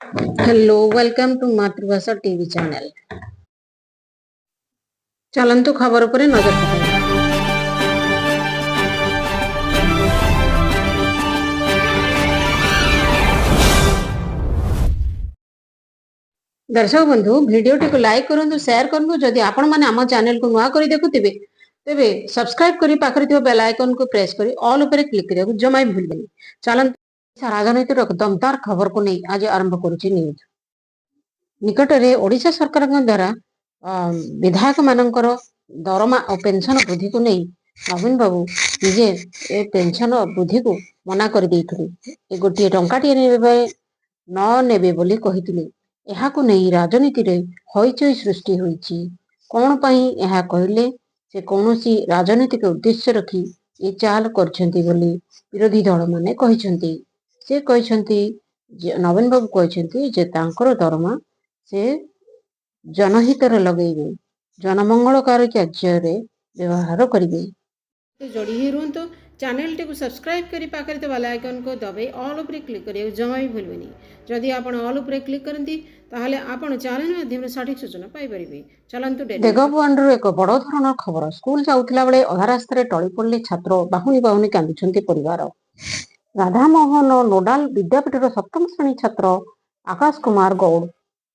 Hello, welcome to मातृभाषा TV channel. चलंतु खबर पर नजर पकाइबा। दर्शक बंधु वीडियोटी को लाइक करंतु, शेयर करंतु। जदि आपण माने हम चैनल को नुआ करी देखुथिबे तेबे सब्सक्राइब करी पाखरे थिबा बेल आइकन को प्रेस करी ऑल ऊपर क्लिक करिया जमा भी भूलबेनी। चलंतु राजनीति रो दमदार खबर को नहीं आज आरंभ करूची न्यूज। निकट रे ओडिशा सरकार द्वारा विधायक मानकर दरमा और पेंशन वृद्धि को नहीं नवीन बाबू निजे ए पेंशन वृद्धि को मना कर देइथिले। गोटे टंकाटिए न नेबे बोली कहिथिले। एहाकु नहीं राजनीति रे हईचई सृष्टि होईची। कौन पई एहा कहिले से कौनसी राजनीतिक उद्देश्य रखी ये चाल करछंती बोली विरोधी दल माने कहिसंती। से कहिसंती नवीन बाबू कहिसंती जे तांकर दरमा से जनहितर लगेबे, जनमंगलकारी कार्य व्यवहार करेंगे। तो जोड़ी ही रुहन तो चैनल टी को सब्सक्राइब करी पाखरे तो बेल आइकन को दबे ऑल ऊपर क्लिक करियो जमा भी भूलबेनी। जदि आपण ऑल ऊपर क्लिक करंती ताहले आपण चैनल माध्यम सठिक सूचना पाई परिबे। चलंतु देगबुआंडर एक बड़ धरणर खबर। स्कूल जाउथिला बेले अधा रास्ता टळी पड़ले छात्र। बाहुनी बाहुनी कांदुछंती परिवार। राधामोहन नोडाल विद्यापीठर सप्तम श्रेणी छात्र आकाश कुमार गौड़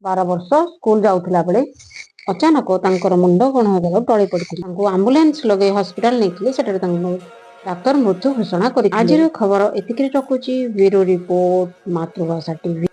12 वर्ष स्कूल जाउथिला बेले अचानक तांकर मुंड गण होगा टळी पड़ती। आंबुलांस लगे हॉस्पिटल नहीं सेठे डाक्तर मृत्यु घोषणा कर। आज खबर एतिक रखुची। ब्यूरो रिपोर्ट, मातृभाषा टीवी।